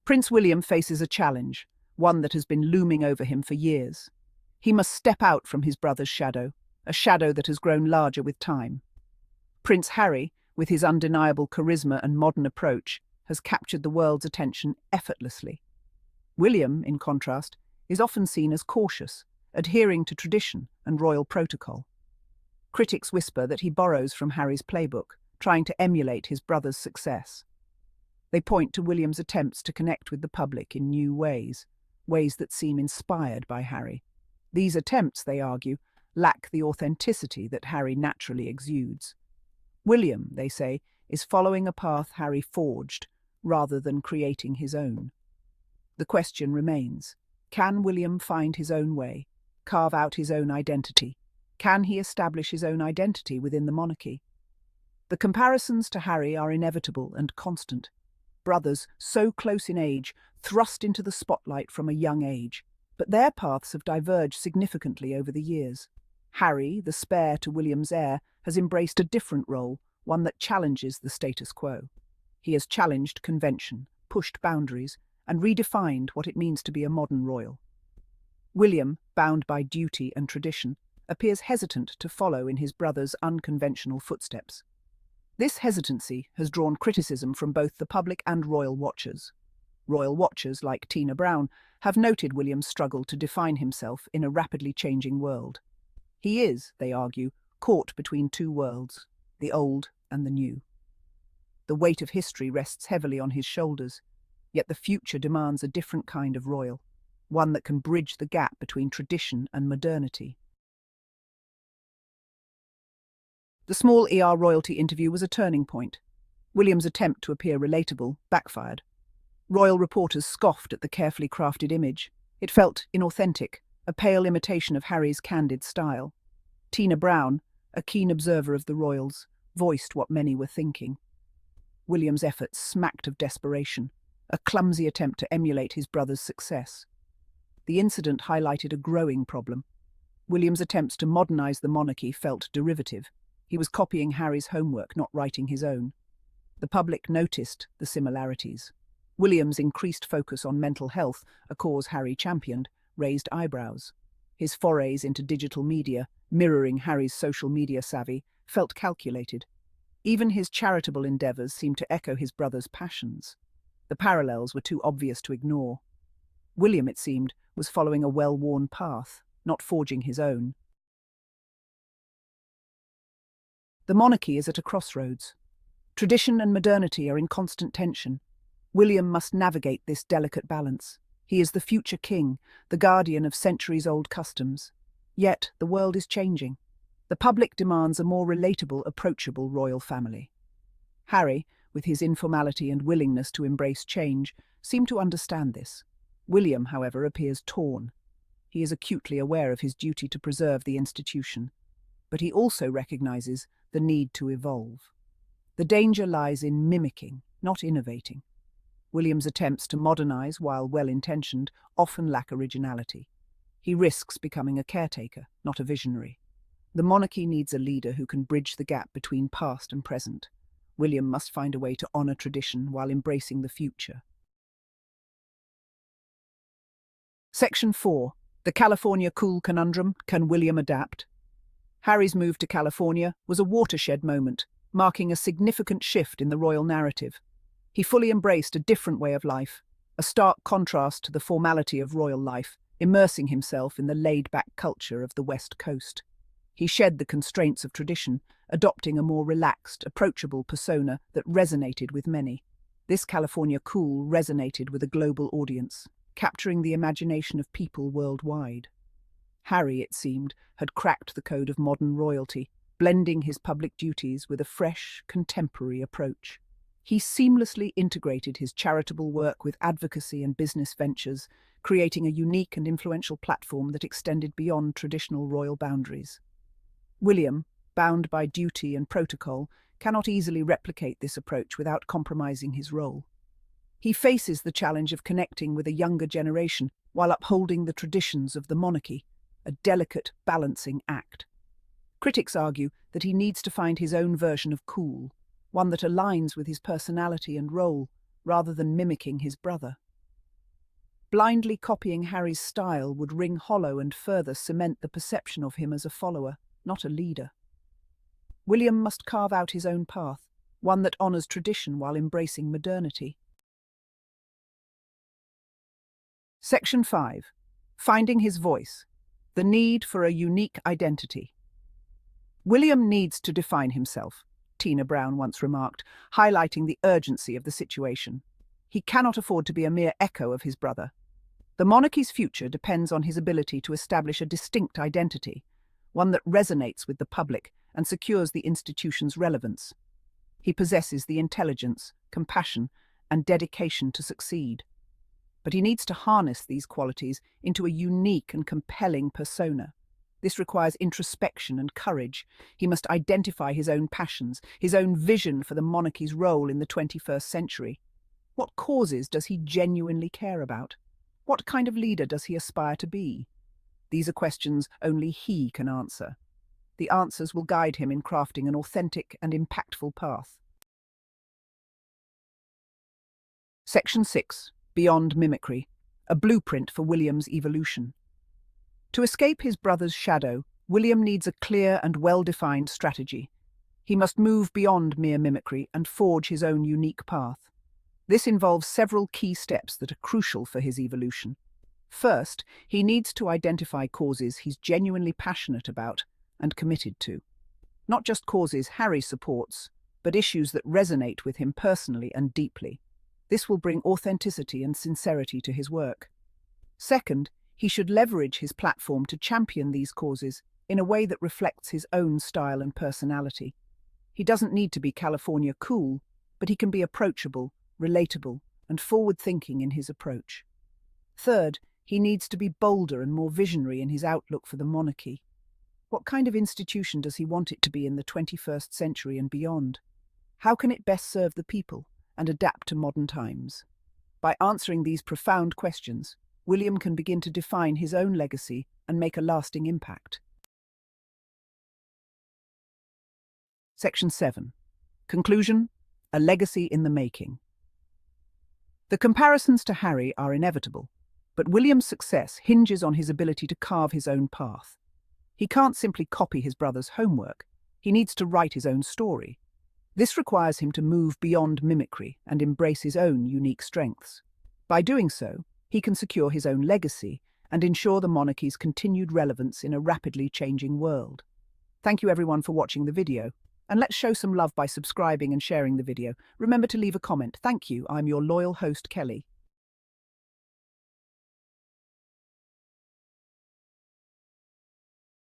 Prince William faces a challenge, one that has been looming over him for years. He must step out from his brother's shadow, a shadow that has grown larger with time. Prince Harry, with his undeniable charisma and modern approach, has captured the world's attention effortlessly. William, in contrast, is often seen as cautious, adhering to tradition and royal protocol. Critics whisper that he borrows from Harry's playbook, trying to emulate his brother's success. They point to William's attempts to connect with the public in new ways, ways that seem inspired by Harry. These attempts, they argue, lack the authenticity that Harry naturally exudes. William, they say, is following a path Harry forged, rather than creating his own. The question remains, can William find his own way, carve out his own identity? Can he establish his own identity within the monarchy? The comparisons to Harry are inevitable and constant. Brothers, so close in age, thrust into the spotlight from a young age, but their paths have diverged significantly over the years. Harry, the spare to William's heir, has embraced a different role, one that challenges the status quo. He has challenged convention, pushed boundaries, and redefined what it means to be a modern royal. William, bound by duty and tradition, appears hesitant to follow in his brother's unconventional footsteps. This hesitancy has drawn criticism from both the public and royal watchers. Royal watchers, like Tina Brown, have noted William's struggle to define himself in a rapidly changing world. He is, they argue, caught between two worlds, the old and the new. The weight of history rests heavily on his shoulders, yet the future demands a different kind of royal, one that can bridge the gap between tradition and modernity. The small royalty interview was a turning point. William's attempt to appear relatable backfired. Royal reporters scoffed at the carefully crafted image. It felt inauthentic, a pale imitation of Harry's candid style. Tina Brown, a keen observer of the royals, voiced what many were thinking. William's efforts smacked of desperation, a clumsy attempt to emulate his brother's success. The incident highlighted a growing problem. William's attempts to modernize the monarchy felt derivative. He was copying Harry's homework, not writing his own. The public noticed the similarities. William's increased focus on mental health, a cause Harry championed, raised eyebrows. His forays into digital media, mirroring Harry's social media savvy, felt calculated. Even his charitable endeavours seemed to echo his brother's passions. The parallels were too obvious to ignore. William, it seemed, was following a well-worn path, not forging his own. The monarchy is at a crossroads. Tradition and modernity are in constant tension. William must navigate this delicate balance. He is the future king, the guardian of centuries-old customs. Yet the world is changing. The public demands a more relatable, approachable royal family. Harry, with his informality and willingness to embrace change, seemed to understand this. William, however, appears torn. He is acutely aware of his duty to preserve the institution, but he also recognizes the need to evolve. The danger lies in mimicking, not innovating. William's attempts to modernize, while well-intentioned, often lack originality. He risks becoming a caretaker, not a visionary. The monarchy needs a leader who can bridge the gap between past and present. William must find a way to honor tradition while embracing the future. Section 4. The California Cool Conundrum. Can William adapt? Harry's move to California was a watershed moment, marking a significant shift in the royal narrative. He fully embraced a different way of life, a stark contrast to the formality of royal life, immersing himself in the laid-back culture of the West Coast. He shed the constraints of tradition, adopting a more relaxed, approachable persona that resonated with many. This California cool resonated with a global audience, capturing the imagination of people worldwide. Harry, it seemed, had cracked the code of modern royalty, blending his public duties with a fresh, contemporary approach. He seamlessly integrated his charitable work with advocacy and business ventures, creating a unique and influential platform that extended beyond traditional royal boundaries. William, bound by duty and protocol, cannot easily replicate this approach without compromising his role. He faces the challenge of connecting with a younger generation while upholding the traditions of the monarchy, a delicate balancing act. Critics argue that he needs to find his own version of cool, one that aligns with his personality and role, rather than mimicking his brother. Blindly copying Harry's style would ring hollow and further cement the perception of him as a follower, not a leader. William must carve out his own path, one that honours tradition while embracing modernity. Section 5. Finding his voice. The need for a unique identity. William needs to define himself, Tina Brown once remarked, highlighting the urgency of the situation. He cannot afford to be a mere echo of his brother. The monarchy's future depends on his ability to establish a distinct identity, one that resonates with the public and secures the institution's relevance. He possesses the intelligence, compassion, and dedication to succeed. But he needs to harness these qualities into a unique and compelling persona. This requires introspection and courage. He must identify his own passions, his own vision for the monarchy's role in the 21st century. What causes does he genuinely care about? What kind of leader does he aspire to be? These are questions only he can answer. The answers will guide him in crafting an authentic and impactful path. Section 6. Beyond mimicry. A blueprint for William's evolution. To escape his brother's shadow, William needs a clear and well-defined strategy. He must move beyond mere mimicry and forge his own unique path. This involves several key steps that are crucial for his evolution. First, he needs to identify causes he's genuinely passionate about and committed to. Not just causes Harry supports, but issues that resonate with him personally and deeply. This will bring authenticity and sincerity to his work. Second, he should leverage his platform to champion these causes in a way that reflects his own style and personality. He doesn't need to be California cool, but he can be approachable, relatable, and forward-thinking in his approach. Third, he needs to be bolder and more visionary in his outlook for the monarchy. What kind of institution does he want it to be in the 21st century and beyond? How can it best serve the people and adapt to modern times? By answering these profound questions, William can begin to define his own legacy and make a lasting impact. Section 7. Conclusion: a legacy in the making. The comparisons to Harry are inevitable, but William's success hinges on his ability to carve his own path. He can't simply copy his brother's homework. He needs to write his own story. This requires him to move beyond mimicry and embrace his own unique strengths. By doing so, he can secure his own legacy and ensure the monarchy's continued relevance in a rapidly changing world. Thank you everyone for watching the video, and let's show some love by subscribing and sharing the video. Remember to leave a comment. Thank you. I'm your loyal host, Kelly.